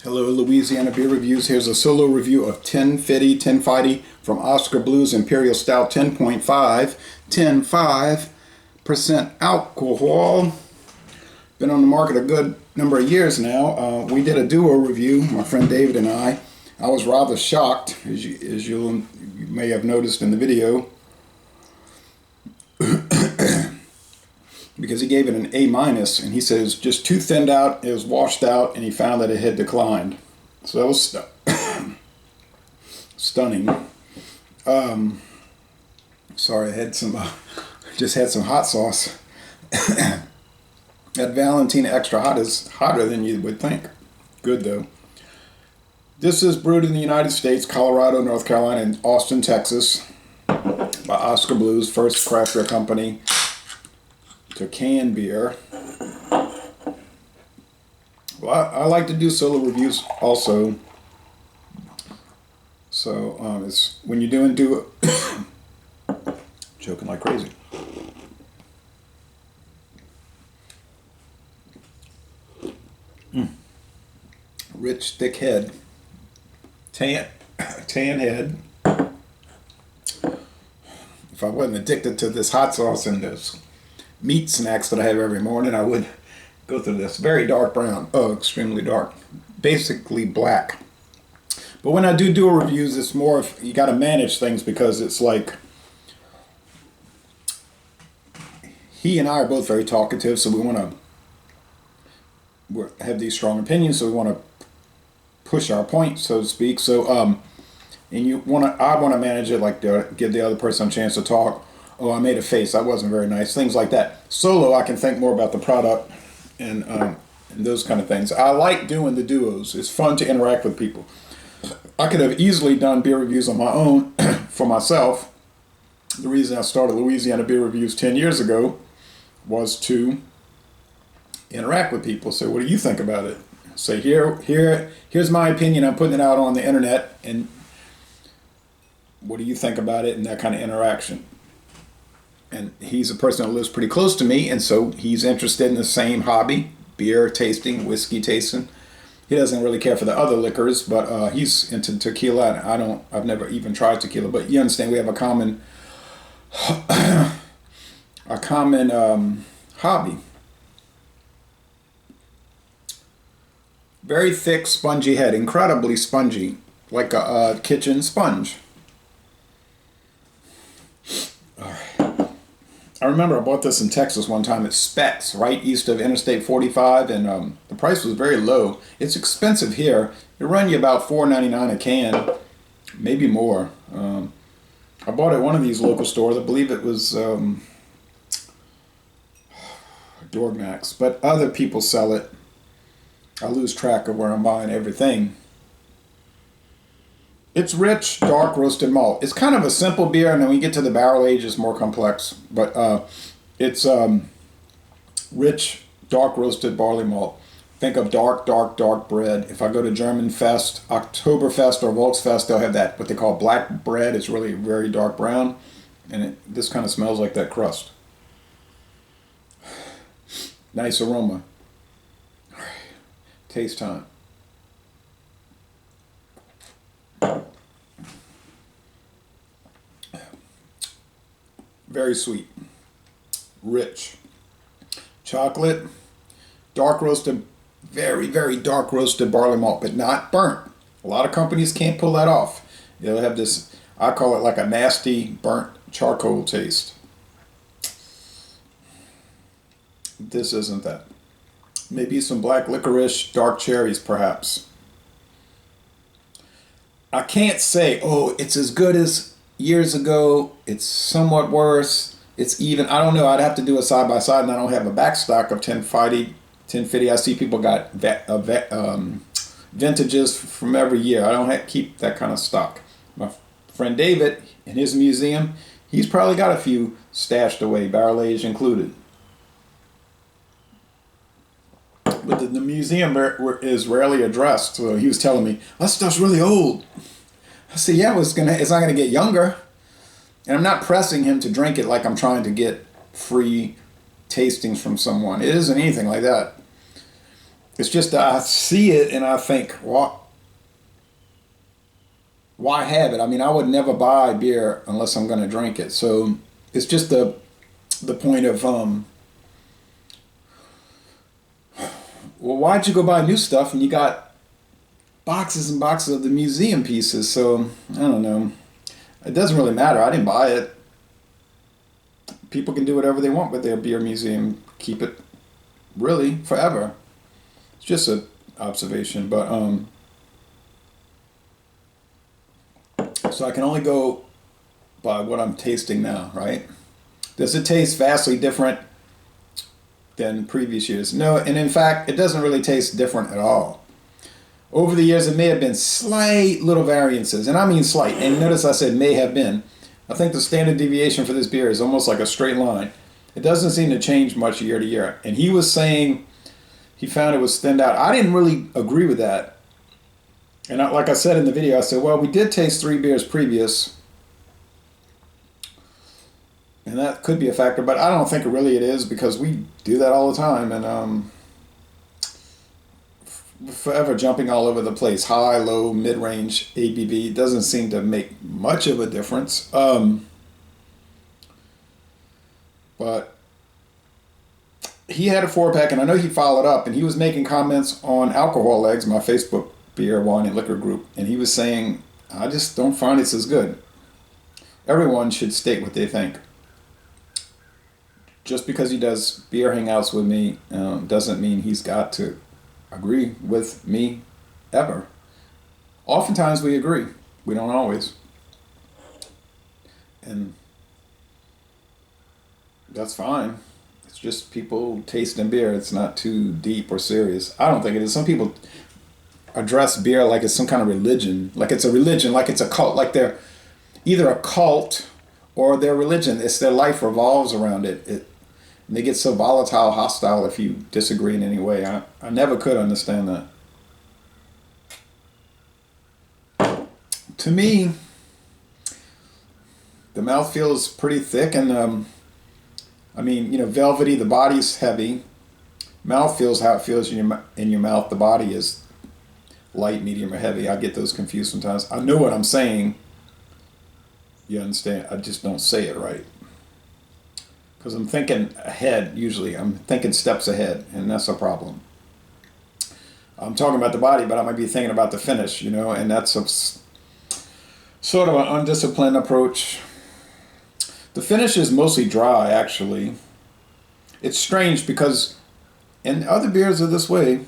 Hello, Louisiana Beer Reviews. Here's a solo review of 10 Fidy from Oskar Blues Imperial Stout 10.5, 10.5% alcohol. Been on the market a good number of years now. We did a duo review, my friend David and I. I was rather shocked, as you may have noticed in the video, because he gave it an A-, and he says just too thinned out, it was washed out, and he found that it had declined. So that was stunning. Sorry, I had some, just had some hot sauce. That Valentina Extra Hot is hotter than you would think. Good though. This is brewed in the United States, Colorado, North Carolina, and Austin, Texas, by Oskar Blues, first craft beer company to can beer. Well, I like to do solo reviews also. So it's when you're doing choking like crazy. Rich, thick head, tan head. If I wasn't addicted to this hot sauce and this meat snacks that I have every morning, I would go through this. Very dark brown. Oh, extremely dark. Basically black. But when I do reviews, it's more of, you got to manage things, because it's like, he and I are both very talkative, so we want to have these strong opinions, so we want to push our point, so to speak. So and I want to manage it, like give the other person a chance to talk. Oh, I made a face, that wasn't very nice, things like that. Solo, I can think more about the product and those kind of things. I like doing the duos. It's fun to interact with people. I could have easily done beer reviews on my own for myself. The reason I started Louisiana Beer Reviews 10 years ago was to interact with people. Say, what do you think about it? Say, here's my opinion. I'm putting it out on the internet, and what do you think about it? And that kind of interaction. And he's a person that lives pretty close to me, and so he's interested in the same hobby, beer tasting, whiskey tasting. He doesn't really care for the other liquors, but he's into tequila, and I've never even tried tequila, but you understand, we have a common hobby. Very thick, spongy head, incredibly spongy, like a kitchen sponge. I remember I bought this in Texas one time at Specs, right east of Interstate 45, and the price was very low. It's expensive here. It run you about $4.99 a can, maybe more. I bought it at one of these local stores. I believe it was Dormax, but other people sell it. I lose track of where I'm buying everything. It's rich, dark roasted malt. It's kind of a simple beer, and then when you get to the barrel age, it's more complex. But it's rich, dark roasted barley malt. Think of dark bread. If I go to German Fest, Oktoberfest, or Volksfest, they'll have that, what they call black bread. It's really very dark brown, and this kind of smells like that crust. Nice aroma. Taste time. Very sweet, rich, chocolate, dark roasted, very, very dark roasted barley malt, but not burnt. A lot of companies can't pull that off. They'll have this, I call it like a nasty burnt charcoal taste. This isn't that. Maybe some black licorice, dark cherries perhaps. I can't say, oh, it's as good as years ago. It's somewhat worse. It's even. I don't know. I'd have to do a side by side, and I don't have a back stock of 10 Fidy. I see people got vintages from every year. I don't keep that kind of stock. My friend David, in his museum, he's probably got a few stashed away, barrel aged included. But the museum is rarely addressed. So he was telling me, that stuff's really old. I said, yeah, it's not gonna get younger. And I'm not pressing him to drink it like I'm trying to get free tastings from someone. It isn't anything like that. It's just that I see it and I think, why have it? I mean, I would never buy beer unless I'm going to drink it. So it's just the point of, well, why'd you go buy new stuff and you got boxes and boxes of the museum pieces? So I don't know. It doesn't really matter. I didn't buy it. People can do whatever they want with their beer museum. Keep it really forever. It's just an observation, but so I can only go by what I'm tasting now, right? Does it taste vastly different than previous years? No, and in fact, it doesn't really taste different at all. Over the years, it may have been slight little variances, and I mean slight. And notice I said may have been. I think the standard deviation for this beer is almost like a straight line. It doesn't seem to change much year to year. And he was saying he found it was thinned out. I didn't really agree with that. And like I said in the video, I said, well, we did taste 3 beers previous. And that could be a factor, but I don't think it is because we do that all the time. And forever jumping all over the place. High, low, mid-range ABV doesn't seem to make much of a difference. But he had a 4-pack, and I know he followed up, and he was making comments on Alcohol Legs, my Facebook beer, wine, and liquor group, and he was saying, I just don't find it's as good. Everyone should state what they think. Just because he does beer hangouts with me doesn't mean he's got to agree with me ever. Oftentimes we agree. We don't always. And that's fine. It's just people tasting beer. It's not too deep or serious. I don't think it is. Some people address beer like it's some kind of religion. Like it's a religion, like it's a cult. Like they're either a cult or their religion. It's their life revolves around it. And they get so volatile, hostile if you disagree in any way. I never could understand that. To me, the mouthfeel is pretty thick and I mean, velvety. The body's heavy. Mouthfeel is how it feels in your mouth. The body is light, medium, or heavy. I get those confused sometimes. I know what I'm saying. You understand? I just don't say it right. Because I'm thinking ahead, usually. I'm thinking steps ahead, and that's a problem. I'm talking about the body, but I might be thinking about the finish, and that's a sort of an undisciplined approach. The finish is mostly dry, actually. It's strange because, and other beers are this way,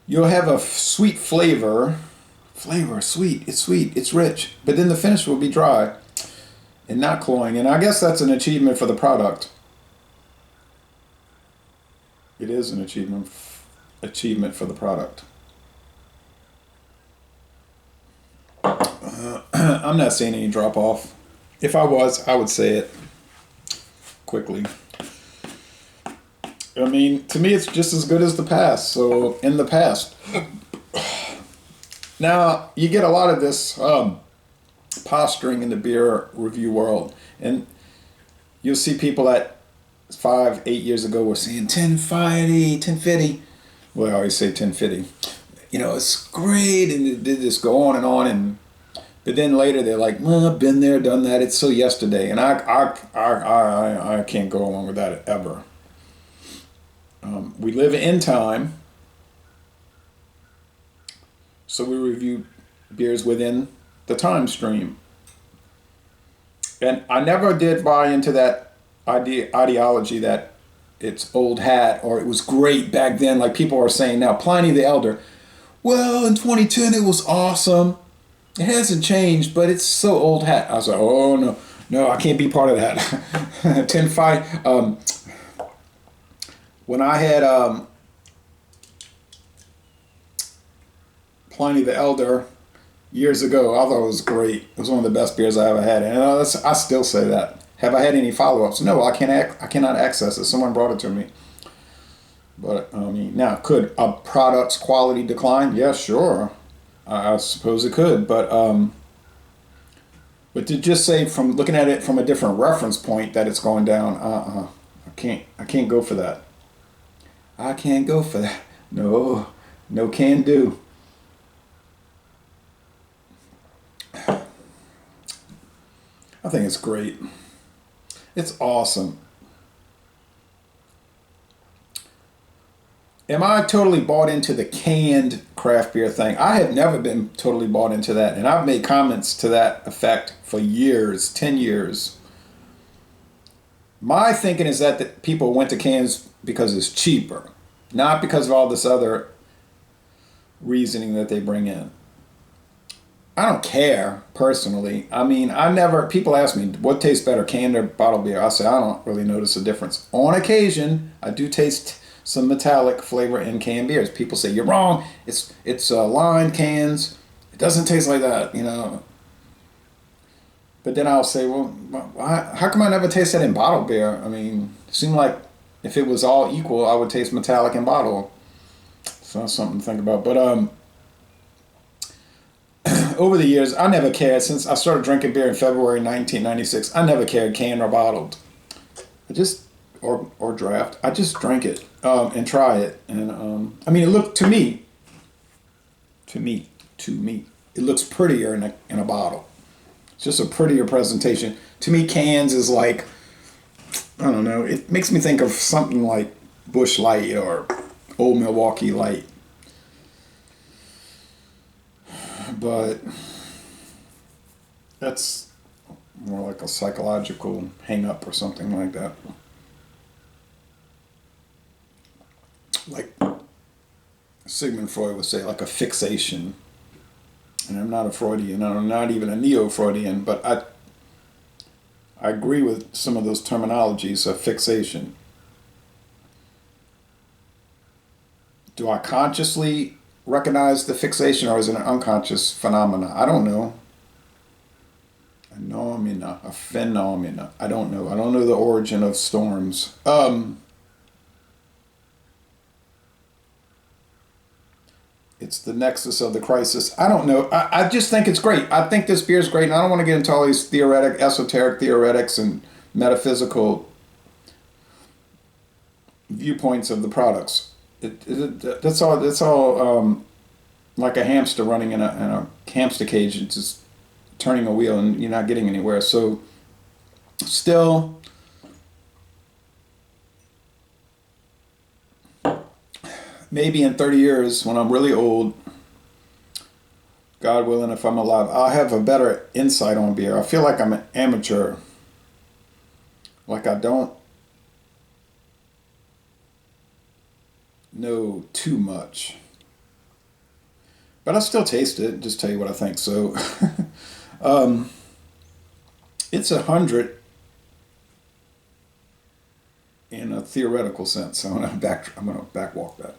you'll have a sweet flavor, sweet, it's rich, but then the finish will be dry and not cloying, and I guess that's an achievement for the product. It is an achievement for the product. I'm not seeing any drop off. If I was, I would say it quickly. I mean, to me, it's just as good as the past. So, in the past. Now, you get a lot of this posturing in the beer review world. And you'll see people that 5, 8 years ago were saying 1050. Well, I always say 1050. It's great. And they just go on. But then later they're like, well, I've been there, done that. It's so yesterday. And I can't go along with that ever. We live in time. So we review beers within the time stream. And I never did buy into that ideology that it's old hat or it was great back then, like people are saying now. Pliny the Elder, well, in 2010 it was awesome. It hasn't changed, but it's so old hat. I was like, oh no, I can't be part of that. 10-5. When I had Pliny the Elder years ago, I thought it was great. It was one of the best beers I ever had, and I still say that. Have I had any follow-ups? No, I cannot access it. Someone brought it to me. But now could a product's quality decline? Yeah, sure. I suppose it could, but to just say from looking at it from a different reference point that it's going down, I can't go for that. I can't go for that. No, no can do. I think it's great. It's awesome. Am I totally bought into the canned craft beer thing? I have never been totally bought into that. And I've made comments to that effect for years, 10 years. My thinking is that the people went to cans because it's cheaper, not because of all this other reasoning that they bring in. I don't care personally. I mean, people ask me what tastes better, canned or bottled beer. I say I don't really notice a difference. On occasion, I do taste some metallic flavor in canned beers. People say you're wrong. It's lined cans. It doesn't taste like that, you know. But then I'll say, well, how come I never taste that in bottled beer? I mean, it seemed like if it was all equal, I would taste metallic in bottle. So that's something to think about. But over the years, I never cared. Since I started drinking beer in February 1996, I never cared canned or bottled. I just, or draft. I just drank it and try it. And I mean, it looked to me, it looks prettier in a bottle. It's just a prettier presentation. To me, cans is like, I don't know, it makes me think of something like Busch Light or Old Milwaukee Light. But that's more like a psychological hang-up or something like that. Like Sigmund Freud would say, like a fixation. And I'm not a Freudian, I'm not even a neo-Freudian, but I agree with some of those terminologies of fixation. Do I consciously recognize the fixation, or is it an unconscious phenomena? I don't know. A phenomena. I don't know. I don't know the origin of storms. It's the nexus of the crisis. I don't know. I just think it's great. I think this beer is great, and I don't want to get into all these esoteric theoretics and metaphysical viewpoints of the products. That's all like a hamster running in a hamster cage. It's just turning a wheel and you're not getting anywhere. So still, maybe in 30 years when I'm really old, God willing, if I'm alive, I'll have a better insight on beer. I feel like I'm an amateur. Like I don't know too much. But I still taste it, just tell you what I think. So it's 100 in a theoretical sense. I'm gonna backwalk that.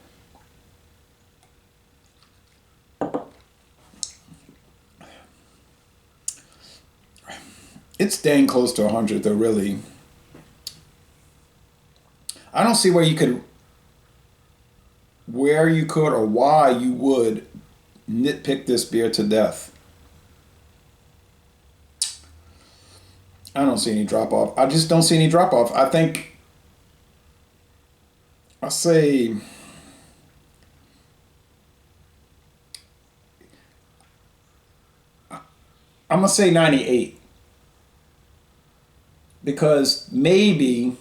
It's dang close to 100 though, really. I don't see where you could or why you would nitpick this beer to death. I don't see any drop off. I just don't see any drop off. I think I'm gonna say 98. Because maybe,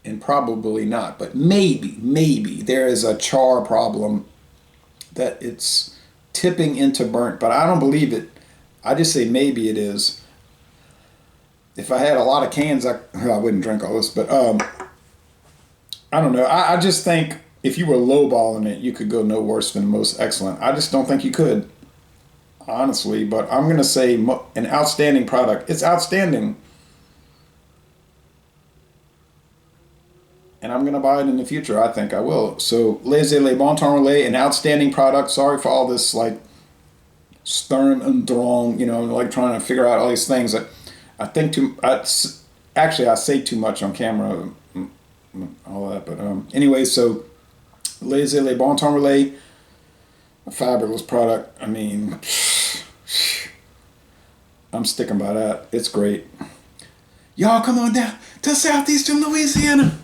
and probably not, but maybe there is a char problem that it's tipping into burnt, but I don't believe it. I just say maybe it is. If I had a lot of cans, I wouldn't drink all this, but I don't know. I just think if you were lowballing it, you could go no worse than most excellent. I just don't think you could, honestly, but I'm going to say an outstanding product. It's outstanding. And I'm going to buy it in the future. I think I will. So, Le Bon Temps Relais, an outstanding product. Sorry for all this, like, sturm und drang, like trying to figure out all these things. I think I say too much on camera, all that. But anyway, so, Le Bon Temps Relais, a fabulous product. I mean, I'm sticking by that. It's great. Y'all come on down to southeastern Louisiana.